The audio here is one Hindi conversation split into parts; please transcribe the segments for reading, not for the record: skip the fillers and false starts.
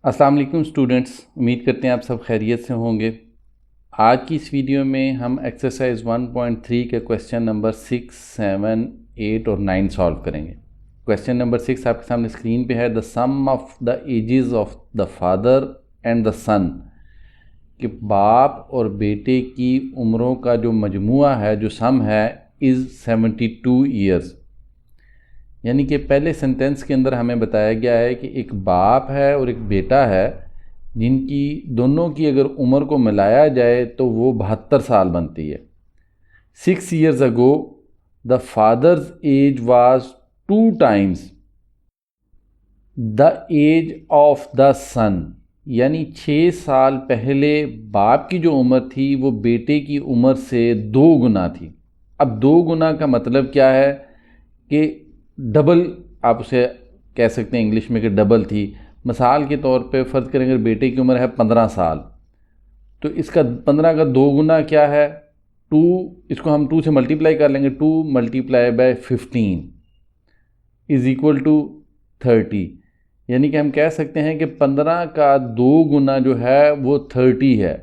अस्सलाम वालेकुम स्टूडेंट्स, उम्मीद करते हैं आप सब खैरियत से होंगे। आज की इस वीडियो में हम एक्सरसाइज 1.3 के क्वेश्चन नंबर 6, 7, 8 और 9 सॉल्व करेंगे। क्वेश्चन नंबर 6 आपके सामने स्क्रीन पे है। The sum of the ages of the father and the son, कि बाप और बेटे की उम्रों का जो मजमुआ है, जो सम है, इज़ 72 ईयर्स। यानी कि पहले सेंटेंस के अंदर हमें बताया गया है कि एक बाप है और एक बेटा है, जिनकी दोनों की अगर उम्र को मिलाया जाए तो वो 72 साल बनती है। 6 years ago the father's age was 2 times the age of the son. यानी 6 साल पहले बाप की जो उम्र थी वो बेटे की उम्र से 2 गुना थी। अब 2 गुना का मतलब क्या है कि डबल, आप उसे कह सकते हैं इंग्लिश में कि डबल थी। मिसाल के तौर पे फ़र्ज़ करें अगर बेटे की उम्र है 15 साल, तो इसका 15 का 2 गुना क्या है, 2। इसको हम 2 से मल्टीप्लाई कर लेंगे। 2 × 15 इज़ इक्वल टू 30। यानी कि हम कह सकते हैं कि 15 का 2 गुना जो है वो 30 है।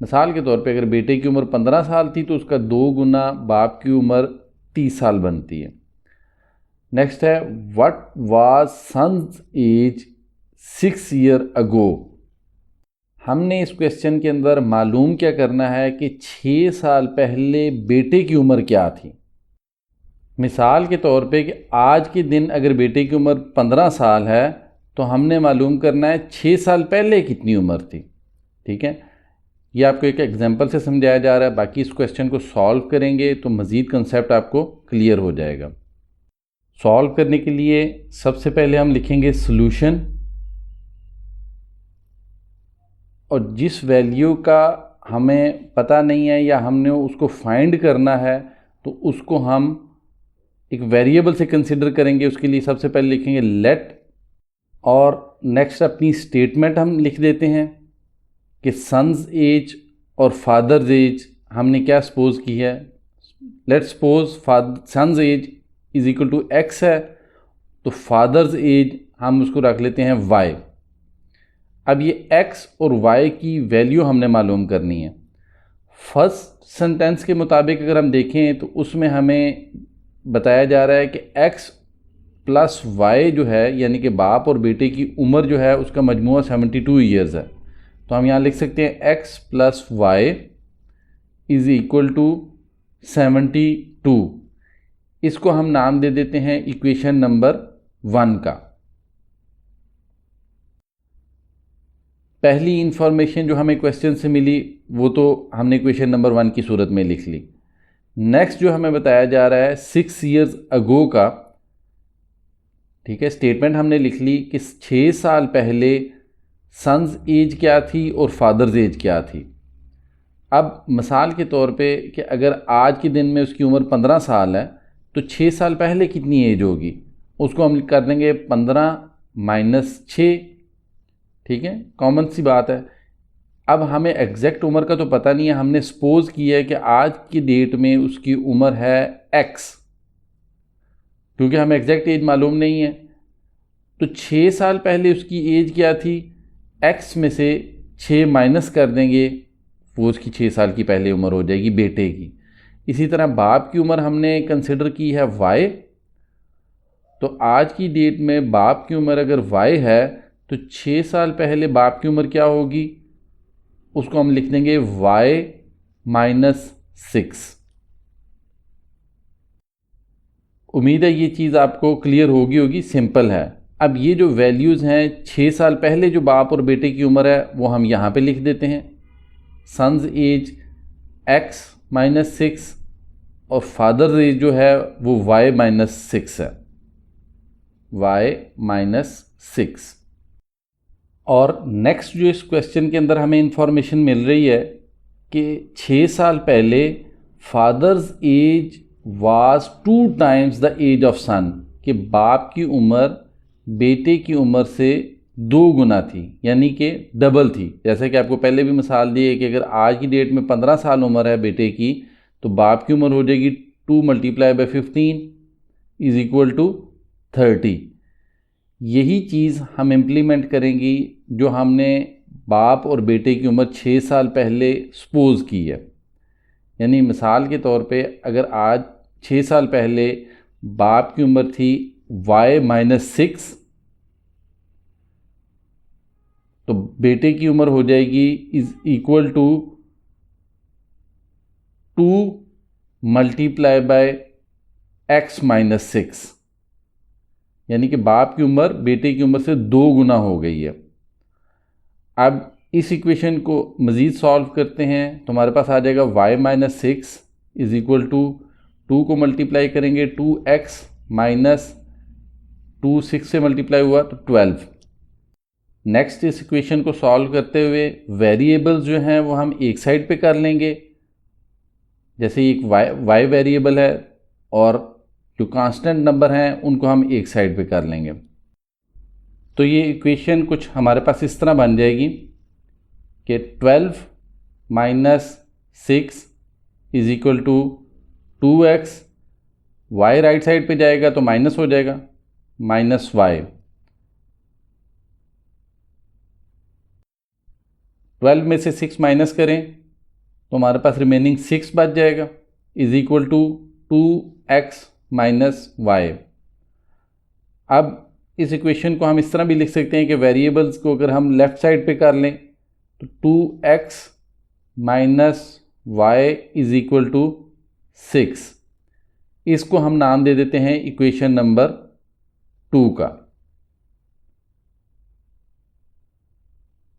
मिसाल के तौर पे अगर बेटे की उम्र 15 साल थी तो उसका 2 गुना बाप की उम्र 30 साल बनती है। नेक्स्ट है, what was son's age 6 years ago। हमने इस क्वेश्चन के अंदर मालूम क्या करना है कि 6 साल पहले बेटे की उम्र क्या थी। मिसाल के तौर पे कि आज के दिन अगर बेटे की उम्र 15 साल है तो हमने मालूम करना है 6 साल पहले कितनी उम्र थी। ठीक है, ये आपको एक एग्जांपल से समझाया जा रहा है। बाकी इस क्वेश्चन को सॉल्व करेंगे तो मज़ीद कंसेप्ट आपको क्लियर हो जाएगा। सॉल्व करने के लिए सबसे पहले हम लिखेंगे सॉल्यूशन, और जिस वैल्यू का हमें पता नहीं है या हमने उसको फाइंड करना है तो उसको हम एक वेरिएबल से कंसिडर करेंगे। उसके लिए सबसे पहले लिखेंगे लेट, और नेक्स्ट अपनी स्टेटमेंट हम लिख देते हैं कि सन्स एज और फादर्स एज हमने क्या सपोज की है। Let suppose son's age is equal to x है, तो फादर्स एज हम उसको रख लेते हैं वाई। अब ये एक्स और वाई की वैल्यू हमने मालूम करनी है। फर्स्ट सेंटेंस के मुताबिक अगर हम देखें तो उसमें हमें बताया जा रहा है कि एक्स प्लस वाई जो है, यानी कि बाप और बेटे की उम्र जो है उसका मजमूआ 72 ईयर्स है। तो हम यहाँ लिख सकते हैं x plus y is equal to 72। इसको हम नाम दे देते हैं इक्वेशन नंबर 1 का। पहली इंफॉर्मेशन जो हमें क्वेश्चन से मिली वो तो हमने इक्वेशन नंबर 1 की सूरत में लिख ली। नेक्स्ट जो हमें बताया जा रहा है 6 years ago का, ठीक है, स्टेटमेंट हमने लिख ली कि 6 साल पहले सन्स एज क्या थी और फादर्स एज क्या थी। अब मिसाल के तौर पे कि अगर आज के दिन में उसकी उम्र 15 साल है तो 6 साल पहले कितनी एज होगी, उसको हम कर देंगे 15 - 6। ठीक है, कॉमन सी बात है। अब हमें एग्जैक्ट उम्र का तो पता नहीं है, हमने सपोज किया है कि आज की डेट में उसकी उम्र है एक्स, क्योंकि हमें एग्जैक्ट एज मालूम नहीं है। तो 6 साल पहले उसकी एज क्या थी, एक्स में से 6 माइनस कर देंगे, वो उसकी 6 साल की पहले उम्र हो जाएगी बेटे की। इसी तरह बाप की उम्र हमने कंसिडर की है वाई, तो आज की डेट में बाप की उम्र अगर वाई है तो 6 साल पहले बाप की उम्र क्या होगी, उसको हम लिख देंगे y - 6। उम्मीद है ये चीज़ आपको क्लियर होगी, सिंपल है। अब ये जो वैल्यूज़ हैं 6 साल पहले जो बाप और बेटे की उम्र है वो हम यहाँ पे लिख देते हैं। सन्स एज x - 6 और फादर्स एज जो है वो y - 6 है, y - 6। और नेक्स्ट जो इस क्वेश्चन के अंदर हमें इंफॉर्मेशन मिल रही है कि 6 साल पहले father's age was 2 times the age of son, कि बाप की उम्र बेटे की उम्र से 2 गुना थी, यानी कि डबल थी। जैसे कि आपको पहले भी मिसाल दी है कि अगर आज की डेट में 15 साल उम्र है बेटे की तो बाप की उम्र हो जाएगी 2 × 15 इज़ इक्वल टू 30। यही चीज़ हम इम्प्लीमेंट करेंगी जो हमने बाप और बेटे की उम्र 6 साल पहले सपोज़ की है। यानी मिसाल के तौर पे अगर आज 6 साल पहले बाप की उम्र थी y-6, तो बेटे की उम्र हो जाएगी is equal to 2 multiply by x-6, यानी कि बाप की उम्र बेटे की उम्र से 2 गुना हो गई है। अब इस इक्वेशन को मज़ीद सॉल्व करते हैं तो हमारे पास आ जाएगा y-6 इज़ इक्वल टू 2 को मल्टीप्लाई करेंगे 2x माइनस 2 6 से मल्टीप्लाई हुआ तो 12। नेक्स्ट इस इक्वेशन को सॉल्व करते हुए वेरिएबल्स जो हैं वो हम एक साइड पे कर लेंगे। जैसे एक y वेरिएबल है और जो कांस्टेंट नंबर हैं उनको हम एक साइड पे कर लेंगे। तो ये इक्वेशन कुछ हमारे पास इस तरह बन जाएगी कि 12 minus 6 is equal to 2x, y right side पे जाएगा तो माइनस हो जाएगा माइनस y। 12 में से 6 माइनस करें तो हमारे पास रिमेनिंग 6 बच जाएगा is equal to 2x minus y। अब इस इक्वेशन को हम इस तरह भी लिख सकते हैं कि वेरिएबल्स को अगर हम लेफ़्ट साइड पे कर लें तो 2x minus y is equal to 6। इसको हम नाम दे देते हैं इक्वेशन नंबर 2 का।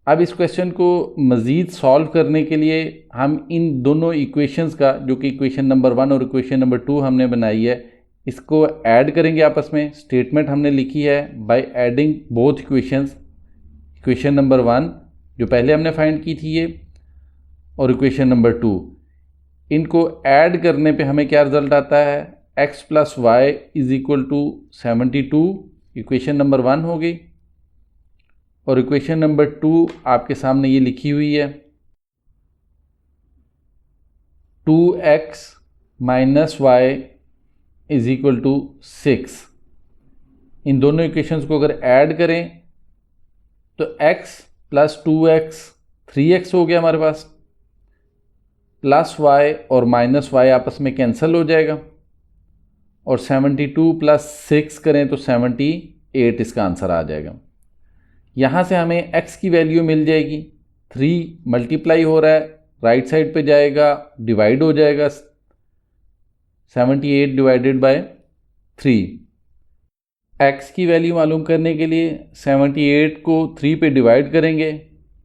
अब इस क्वेश्चन को मज़ीद सॉल्व करने के लिए हम इन दोनों इक्वेशंस का, जो कि इक्वेशन नंबर 1 और इक्वेशन नंबर 2 हमने बनाई है, इसको ऐड करेंगे आपस में। स्टेटमेंट हमने लिखी है by adding both equations, equation number 1 जो पहले हमने फाइंड की थी ये, और इक्वेशन नंबर 2। इनको ऐड करने पे हमें क्या रिज़ल्ट आता है, x plus y is equal to 72, equation number 1 हो गई। और इक्वेशन नंबर 2 आपके सामने ये लिखी हुई है 2x minus y is equal to 6। इन दोनों इक्वेशंस को अगर ऐड करें तो x प्लस 2x 3x हो गया हमारे पास, प्लस y और माइनस y आपस में कैंसिल हो जाएगा, और 72 प्लस 6 करें तो 78 इसका आंसर आ जाएगा। यहाँ से हमें x की वैल्यू मिल जाएगी, 3 मल्टीप्लाई हो रहा है, राइट साइड पे जाएगा, डिवाइड हो जाएगा, 78 डिवाइडेड बाय 3। x की वैल्यू मालूम करने के लिए 78 को 3 पे डिवाइड करेंगे,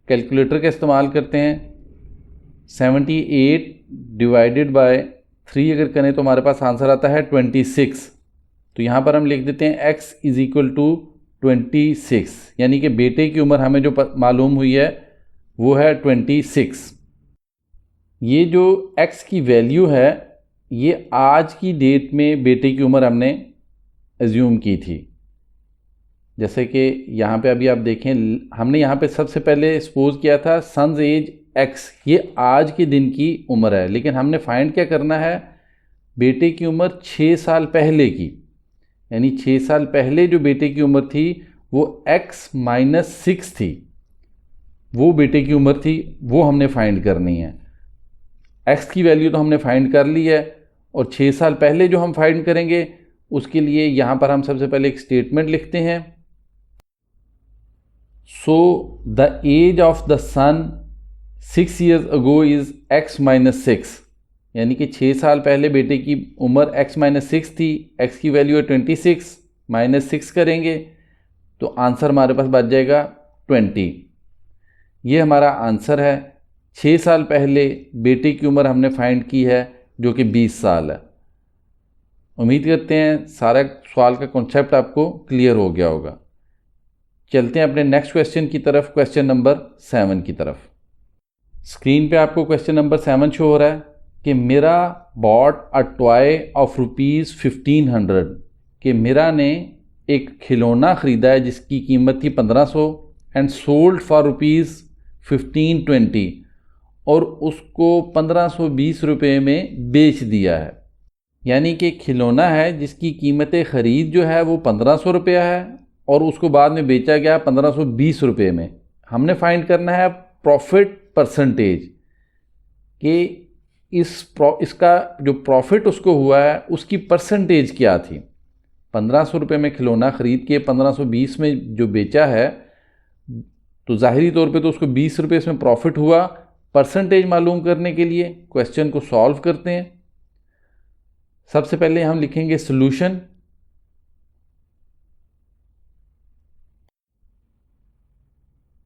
कैलकुलेटर का इस्तेमाल करते हैं। 78 डिवाइडेड बाय 3 अगर करें तो हमारे पास आंसर आता है 26। तो यहाँ पर हम लिख देते हैं x इज़ इक्वल टू 26, यानी कि बेटे की उम्र हमें जो मालूम हुई है वो है 26। ये जो x की वैल्यू है ये आज की डेट में बेटे की उम्र हमने एज्यूम की थी। जैसे कि यहाँ पे अभी आप देखें, हमने यहाँ पे सबसे पहले सपोज किया था सन्स एज x, ये आज के दिन की उम्र है, लेकिन हमने फाइंड क्या करना है, बेटे की उम्र 6 साल पहले की, यानी 6 साल पहले जो बेटे की उम्र थी वो x-6 थी, वो बेटे की उम्र थी, वो हमने फाइंड करनी है। x की वैल्यू तो हमने फाइंड कर ली है, और 6 साल पहले जो हम फाइंड करेंगे उसके लिए यहाँ पर हम सबसे पहले एक स्टेटमेंट लिखते हैं। So the age of the son 6 years ago is x-6, यानी कि 6 साल पहले बेटे की उम्र x-6 थी, x की वैल्यू है 26, -6 करेंगे तो आंसर हमारे पास बच जाएगा 20। ये हमारा आंसर है। 6 साल पहले बेटे की उम्र हमने फाइंड की है जो कि 20 साल है। उम्मीद करते हैं सारा सवाल का कॉन्सेप्ट आपको क्लियर हो गया होगा। चलते हैं अपने नेक्स्ट क्वेश्चन की तरफ, क्वेश्चन नंबर 7 की तरफ। स्क्रीन पे आपको क्वेश्चन नंबर 7 शो हो रहा है कि Meera bought a toy of ₹1500, कि मीरा ने एक खिलौना ख़रीदा है जिसकी कीमत थी 1500 एंड सोल्ड फॉर ₹1520, और उसको 1520 रुपये में बेच दिया है। यानी कि खिलौना है जिसकी कीमत ख़रीद जो है वो 1500 रुपया है और उसको बाद में बेचा गया 1520 रुपये में। हमने फाइंड करना है प्रॉफिट परसेंटेज कि इसका जो प्रॉफिट उसको हुआ है उसकी परसेंटेज क्या थी। 1500 रुपये में खिलौना ख़रीद के 1520 में जो बेचा है तो ज़ाहिरी तौर पे तो उसको 20 रुपये इसमें प्रॉफिट हुआ। परसेंटेज मालूम करने के लिए क्वेश्चन को सॉल्व करते हैं। सबसे पहले हम लिखेंगे सॉल्यूशन,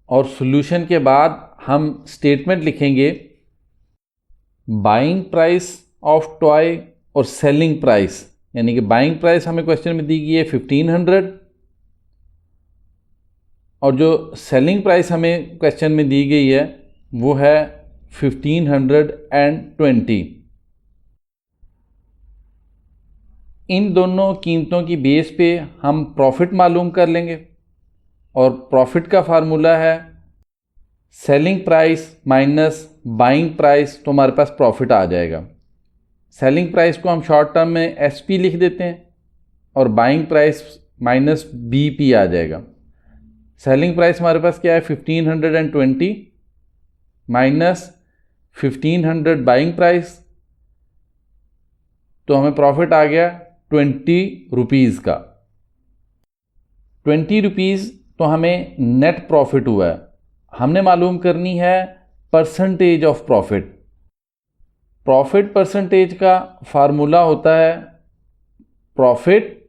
और सॉल्यूशन के बाद हम स्टेटमेंट लिखेंगे बाइंग प्राइस ऑफ टॉय और सेलिंग प्राइस, यानी कि बाइंग प्राइस हमें क्वेश्चन में दी गई है 1500 और जो सेलिंग प्राइस हमें क्वेश्चन में दी गई है वो है 1520। इन दोनों कीमतों की बेस पे हम प्रॉफिट मालूम कर लेंगे और प्रॉफिट का फार्मूला है selling price minus buying price, तो हमारे पास प्रॉफिट आ जाएगा। सेलिंग प्राइस को हम शॉर्ट टर्म में एसपी लिख देते हैं और बाइंग प्राइस माइनस बीपी आ जाएगा। सेलिंग प्राइस हमारे पास क्या है 1520 माइनस 1500 बाइंग प्राइस, तो हमें प्रॉफिट आ गया 20 रुपीज़ का। 20 रुपीज़ तो हमें नेट प्रॉफिट हुआ है। हमने मालूम करनी है percentage of profit. Profit percentage का फार्मूला होता है profit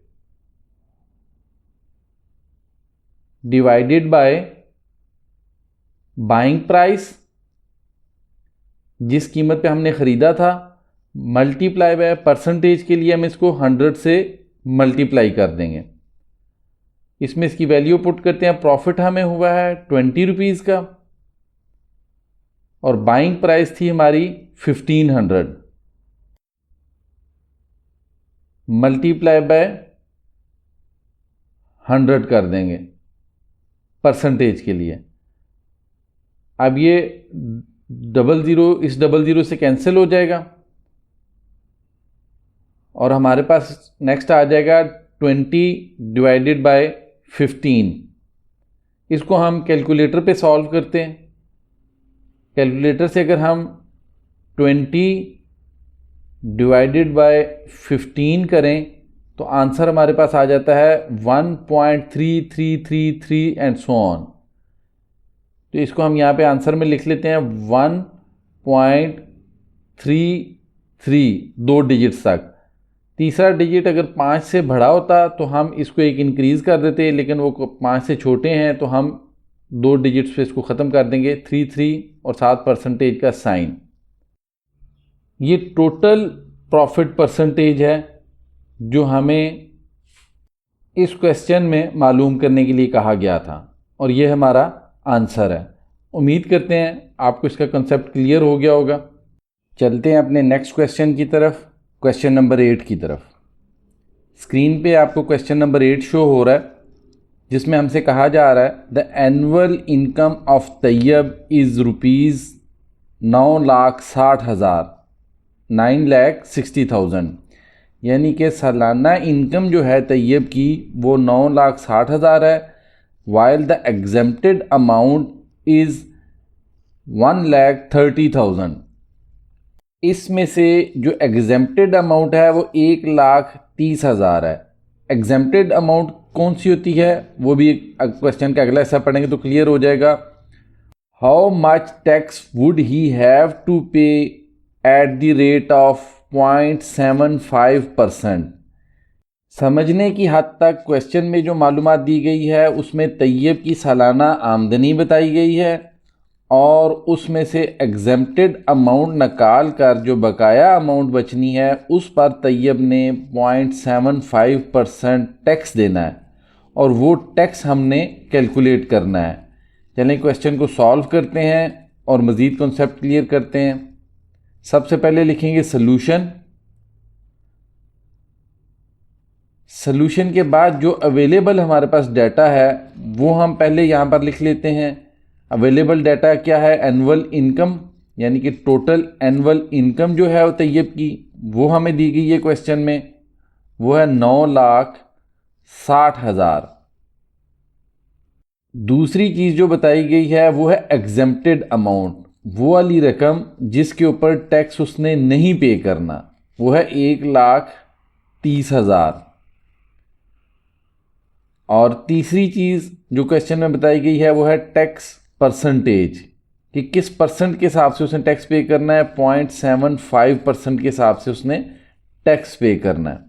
divided by buying price, जिस कीमत पे हमने ख़रीदा था, मल्टीप्लाई बाय परसेंटेज के लिए हम इसको 100 से मल्टीप्लाई कर देंगे। इसमें इसकी वैल्यू पुट करते हैं। प्रॉफिट हमें हुआ है 20 रुपीज़ का और बाइंग प्राइस थी हमारी 1500, मल्टीप्लाई बाय 100 कर देंगे परसेंटेज के लिए। अब ये 00 इस 00 से कैंसिल हो जाएगा और हमारे पास नेक्स्ट आ जाएगा 20 डिवाइडेड बाय 15। इसको हम कैलकुलेटर पे सॉल्व करते हैं। कैलकुलेटर से अगर हम 20 डिवाइडेड बाय 15 करें तो आंसर हमारे पास आ जाता है 1.3333 एंड सो ऑन। तो इसको हम यहाँ पे आंसर में लिख लेते हैं 1.33, 2 डिजिट्स तक। तीसरा डिजिट अगर 5 से बड़ा होता तो हम इसको एक इंक्रीज़ कर देते, लेकिन वो 5 से छोटे हैं तो हम 2 डिजिट्स पे इसको ख़त्म कर देंगे 33 और साथ परसेंटेज का साइन। ये टोटल प्रॉफिट परसेंटेज है जो हमें इस क्वेश्चन में मालूम करने के लिए कहा गया था और ये हमारा आंसर है। उम्मीद करते हैं आपको इसका कंसेप्ट क्लियर हो गया होगा। चलते हैं अपने नेक्स्ट क्वेश्चन की तरफ, क्वेश्चन नंबर 8 की तरफ। स्क्रीन पे आपको क्वेश्चन नंबर 8 शो हो रहा है, जिसमें हमसे कहा जा रहा है the annual income of Tayyab is ₹9,60,000, 9,60,000, यानी कि सालाना इनकम जो है तैयब की वो 9,60,000 है, while the exempted amount is 1,30,000। इसमें से जो एग्जेम्प्टेड अमाउंट है वो 1,30,000 है। एग्जेम्प्टेड अमाउंट कौन सी होती है वो भी क्वेश्चन का अगला हिस्सा पढ़ेंगे तो क्लियर हो जाएगा। How much tax would he have to pay at the rate of 0.75%। समझने की हद तक क्वेश्चन में जो मालूमात दी गई है उसमें तैयब की सालाना आमदनी बताई गई है और उसमें से एग्जेम्प्टेड अमाउंट निकाल कर जो बकाया अमाउंट बचनी है उस पर तैयब ने 0.75% टैक्स देना है और वो टैक्स हमने कैलकुलेट करना है। चलिए क्वेश्चन को सॉल्व करते हैं और मज़ीद कॉन्सेप्ट क्लियर करते हैं। सबसे पहले लिखेंगे सॉल्यूशन। सॉल्यूशन के बाद जो अवेलेबल हमारे पास डाटा है वो हम पहले यहाँ पर लिख लेते हैं। अवेलेबल डाटा क्या है, एनुअल इनकम, यानी कि टोटल एनुअल इनकम जो है वो तैयब की वो हमें दी गई है क्वेश्चन में, वो है 9,60,000। दूसरी चीज़ जो बताई गई है वो है एग्जेम्प्टेड अमाउंट, वो वाली रकम जिसके ऊपर टैक्स उसने नहीं पे करना, वो है 1,30,000। और तीसरी चीज़ जो क्वेश्चन में बताई गई है वो है टैक्स परसेंटेज, कि किस परसेंट के हिसाब से उसने टैक्स पे करना है। 0.75% के हिसाब से उसने टैक्स पे करना है।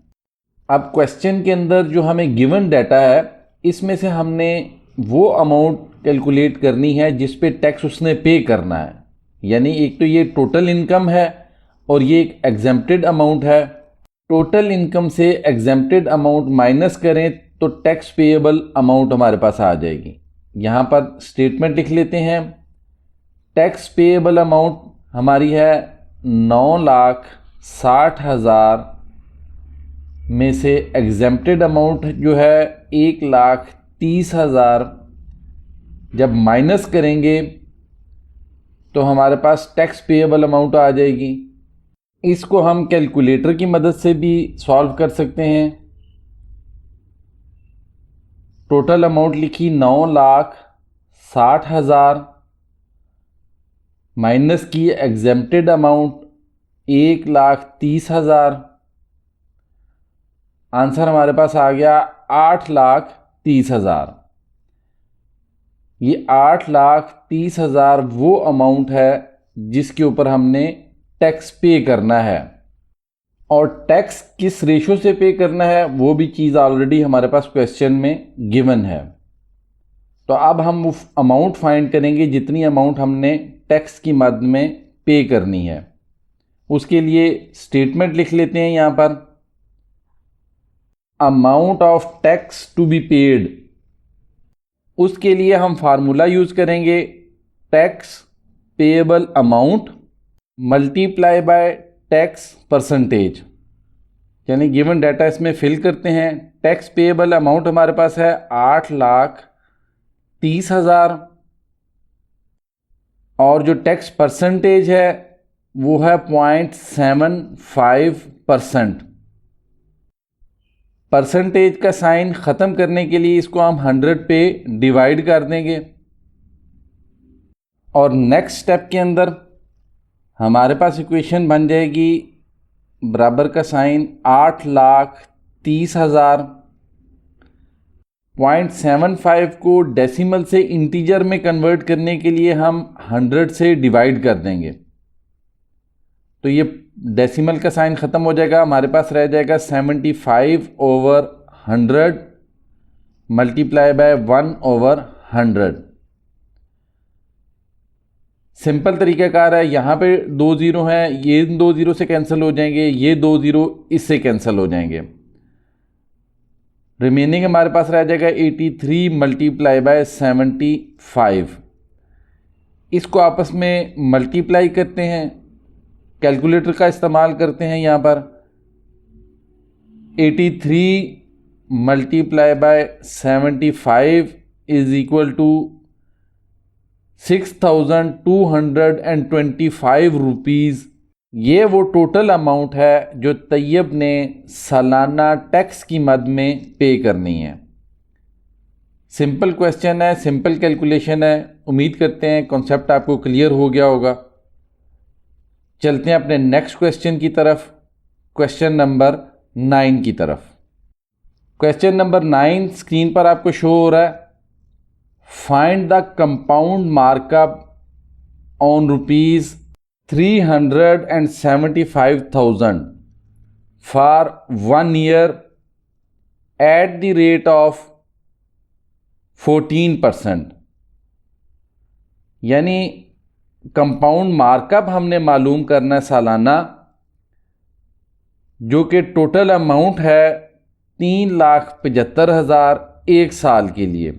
अब क्वेश्चन के अंदर जो हमें गिवन डाटा है इसमें से हमने वो अमाउंट कैलकुलेट करनी है जिस पे टैक्स उसने पे करना है। यानी एक तो ये टोटल इनकम है और ये एक एग्जेम्प्टेड अमाउंट है। टोटल इनकम से एग्जेम्प्टेड अमाउंट माइनस करें तो टैक्स पेएबल अमाउंट हमारे पास आ जाएगी। यहाँ पर स्टेटमेंट लिख लेते हैं। टैक्स पेएबल अमाउंट हमारी है 9,60,000 में से एग्जेम्प्टेड अमाउंट जो है 1,30,000 जब माइनस करेंगे तो हमारे पास टैक्स पेएबल अमाउंट आ जाएगी। इसको हम कैलकुलेटर की मदद से भी सॉल्व कर सकते हैं। टोटल अमाउंट लिखी 9,60,000 माइनस की एग्जेम्प्टेड अमाउंट 1,30,000, आंसर हमारे पास आ गया 8,30,000। ये 8,30,000 वो अमाउंट है जिसके ऊपर हमने टैक्स पे करना है। और टैक्स किस रेशो से पे करना है वो भी चीज़ ऑलरेडी हमारे पास क्वेश्चन में गिवन है। तो अब हम वो अमाउंट फाइंड करेंगे जितनी अमाउंट हमने टैक्स की मद में पे करनी है। उसके लिए स्टेटमेंट लिख लेते हैं यहाँ पर। Amount of tax to be paid, उसके लिए हम फार्मूला यूज करेंगे tax payable amount multiply by tax percentage. यानी गिवन डाटा इसमें फिल करते हैं। टैक्स पेएबल अमाउंट हमारे पास है 8,30,000 और जो टैक्स परसेंटेज है वो है 0.75%। परसेंटेज का साइन ख़त्म करने के लिए इसको हम 100 पे डिवाइड कर देंगे। और नेक्स्ट स्टेप के अंदर हमारे पास इक्वेशन बन जाएगी बराबर का साइन 8,30,000 0.75 को डेसिमल से इंटीजर में कन्वर्ट करने के लिए हम 100 से डिवाइड कर देंगे। तो ये डेसिमल का साइन ख़त्म हो जाएगा, हमारे पास रह जाएगा 75/100 मल्टीप्लाई बाय 1/100। सिंपल तरीक़ाकार है। यहाँ पे 2 ज़ीरो हैं, ये 2 ज़ीरो से कैंसिल हो जाएंगे, ये 2 ज़ीरो इससे कैंसिल हो जाएंगे। रिमेनिंग हमारे पास रह जाएगा 83 मल्टीप्लाई बाय 75। इसको आपस में मल्टीप्लाई करते हैं, कैलकुलेटर का इस्तेमाल करते हैं। यहाँ पर 83 multiply by 75 is equal to 6,225 rupees. ये वो टोटल अमाउंट है जो तैयब ने सालाना टैक्स की मद में पे करनी है। सिंपल क्वेश्चन है, सिंपल कैलकुलेशन है। उम्मीद करते हैं कॉन्सेप्ट आपको क्लियर हो गया होगा। चलते हैं अपने नेक्स्ट क्वेश्चन की तरफ, क्वेश्चन नंबर 9 की तरफ। क्वेश्चन नंबर 9 स्क्रीन पर आपको शो हो रहा है। Find the compound markup on ₹375,000 for 1 year eight the rate of 14%। यानी कंपाउंड मार्कअप हमने मालूम करना है सालाना, जो कि टोटल अमाउंट है 3,75,000 1 साल के लिए।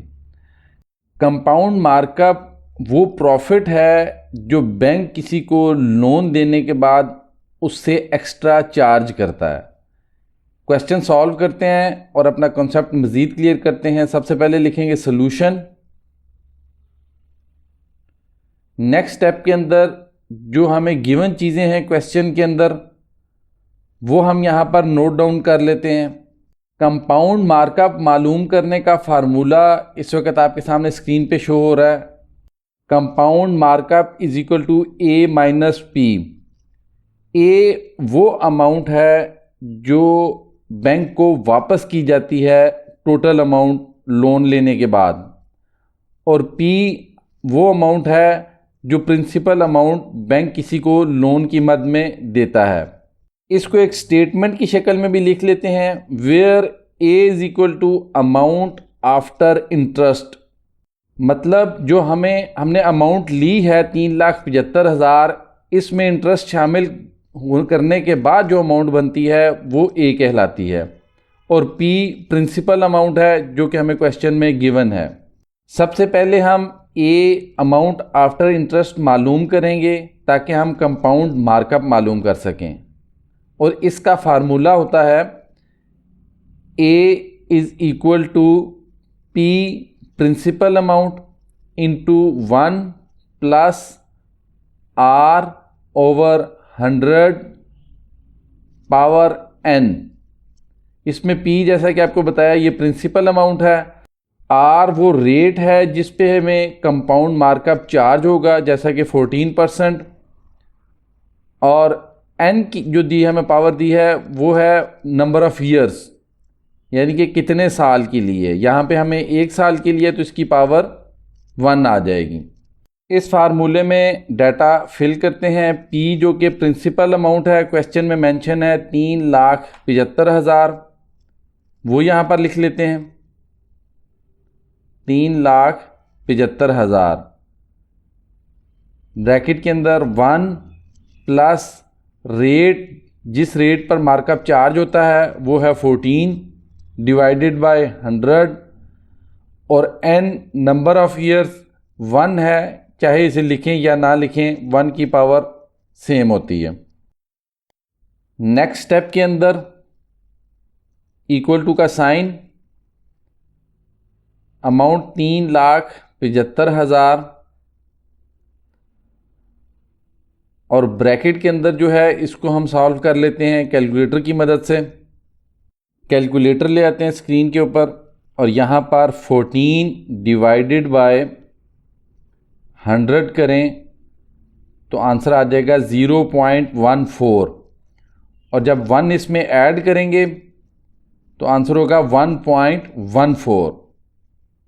कंपाउंड मार्कअप वो प्रॉफिट है जो बैंक किसी को लोन देने के बाद उससे एक्स्ट्रा चार्ज करता है। क्वेश्चन सॉल्व करते हैं और अपना कॉन्सेप्ट मज़ीद क्लियर करते हैं। सबसे पहले लिखेंगे सॉल्यूशन। नेक्स्ट स्टेप के अंदर जो हमें गिवन चीज़ें हैं क्वेश्चन के अंदर वो हम यहाँ पर नोट डाउन कर लेते हैं। कंपाउंड मार्कअप मालूम करने का फार्मूला इस वक्त आपके सामने स्क्रीन पे शो हो रहा है। Compound markup is equal to A minus P. A वो अमाउंट है जो बैंक को वापस की जाती है टोटल अमाउंट लोन लेने के बाद, और पी वो अमाउंट है जो प्रिंसिपल अमाउंट बैंक किसी को लोन की मद में देता है। इसको एक स्टेटमेंट की शक्ल में भी लिख लेते हैं, where A is equal to amount after interest. मतलब जो हमने अमाउंट ली है 3,75,000, इसमें इंटरेस्ट शामिल करने के बाद जो अमाउंट बनती है वो ए कहलाती है, और पी प्रिंसिपल अमाउंट है जो कि हमें क्वेश्चन में गिवन है। सबसे पहले हम ए अमाउंट आफ्टर इंटरेस्ट मालूम करेंगे ताकि हम कंपाउंड मार्कअप मालूम कर सकें, और इसका फार्मूला होता है A is equal to P principal amount into 1 plus R over 100 power n। इसमें p जैसा कि आपको बताया ये प्रिंसिपल अमाउंट है, r वो रेट है जिस पे हमें कंपाउंड मार्कअप चार्ज होगा जैसा कि 14%, और n की जो दी है हमें पावर दी है वो है नंबर ऑफ़ ईयर्स, यानी कि कितने साल के लिए। यहाँ पे हमें 1 साल के लिए तो इसकी पावर 1 आ जाएगी। इस फार्मूले में डाटा फिल करते हैं। p जो कि प्रिंसिपल अमाउंट है, क्वेश्चन में मेंशन है 3,75,000, वो यहाँ पर लिख लेते हैं 3,75,000, ब्रैकेट के अंदर 1 प्लस रेट, जिस रेट पर मार्कअप चार्ज होता है वो है 14 डिवाइडेड बाय 100, और n नंबर ऑफ़ ईयर्स 1 है, चाहे इसे लिखें या ना लिखें 1 की पावर सेम होती है। नेक्स्ट स्टेप के अंदर इक्वल टू का साइन, अमाउंट 3,75,000, और ब्रैकेट के अंदर जो है इसको हम सॉल्व कर लेते हैं कैलकुलेटर की मदद से। कैलकुलेटर ले आते हैं स्क्रीन के ऊपर, और यहाँ पर 14 डिवाइडेड बाय 100 करें तो आंसर आ जाएगा 0.14, और जब 1 इसमें ऐड करेंगे तो आंसर होगा 1.14।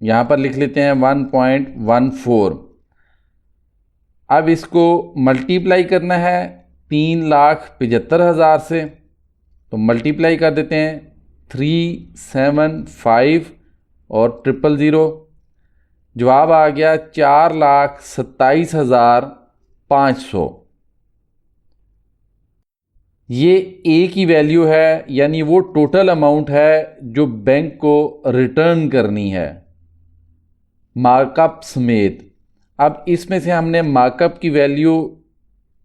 यहाँ पर लिख लेते हैं 1.14। अब इसको मल्टीप्लाई करना है 3,75,000 से, तो मल्टीप्लाई कर देते हैं 375 और 000, जवाब आ गया 4,27,500। ये ए की वैल्यू है, यानी वो टोटल अमाउंट है जो बैंक को रिटर्न करनी है मार्कअप समेत। अब इसमें से हमने मार्कअप की वैल्यू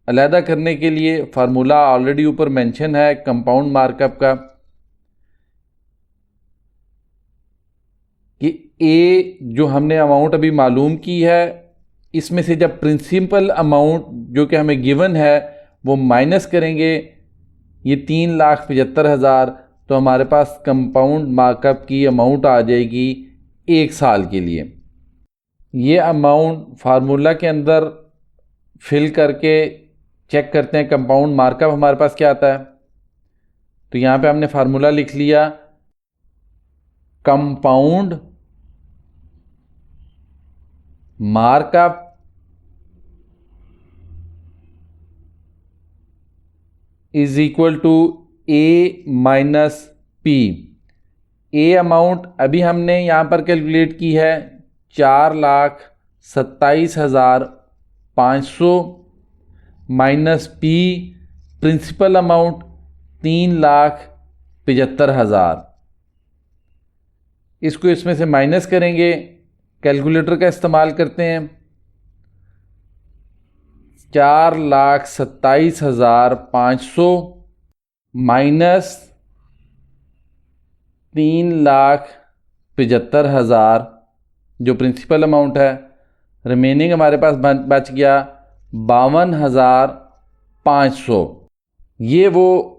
अलहदा करने के लिए फार्मूला ऑलरेडी ऊपर मेंशन है कंपाउंड मार्कअप का, कि ए जो हमने अमाउंट अभी मालूम की है, इसमें से जब प्रिंसिपल अमाउंट जो कि हमें गिवन है वो माइनस करेंगे ये 3,75,000, तो हमारे पास कंपाउंड मार्कअप की अमाउंट आ जाएगी 1 साल के लिए। ये अमाउंट फार्मूला के अंदर फिल करके चेक करते हैं कंपाउंड मार्कअप हमारे पास क्या आता है। तो यहाँ पे हमने फार्मूला लिख लिया, compound markup is equal to A minus P. A amount अभी हमने यहाँ पर कैलकुलेट की है 4,27,500 माइनस पी प्रिंसिपल अमाउंट 3,75,000। इसको इसमें से माइनस करेंगे, कैलकुलेटर का इस्तेमाल करते हैं। 4,27,500 माइनस 3,75,000 जो प्रिंसिपल अमाउंट है, रिमेनिंग हमारे पास बच गया 52,500। ये वो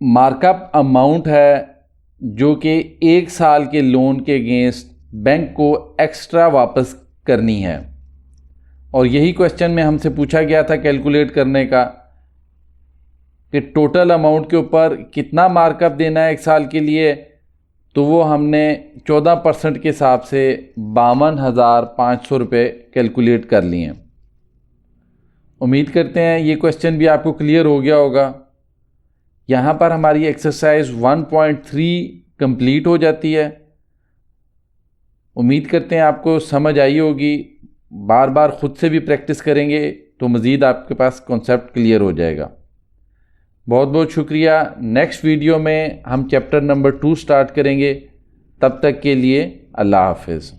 मार्कअप अमाउंट है जो कि 1 साल के लोन के अगेंस्ट बैंक को एक्स्ट्रा वापस करनी है। और यही क्वेश्चन में हमसे पूछा गया था कैलकुलेट करने का कि टोटल अमाउंट के ऊपर कितना मार्कअप देना है 1 साल के लिए, तो वो हमने 14% के हिसाब से 52,500 रुपये कैलकुलेट कर लिए हैं। उम्मीद करते हैं ये क्वेश्चन भी आपको क्लियर हो गया होगा। यहाँ पर हमारी एक्सरसाइज 1.3 कंप्लीट हो जाती है। उम्मीद करते हैं आपको समझ आई होगी। बार बार ख़ुद से भी प्रैक्टिस करेंगे तो मज़ीद आपके पास कॉन्सेप्ट क्लियर हो जाएगा। बहुत बहुत शुक्रिया। नेक्स्ट वीडियो में हम चैप्टर नंबर 2 स्टार्ट करेंगे। तब तक के लिए अल्लाह हाफ़िज़।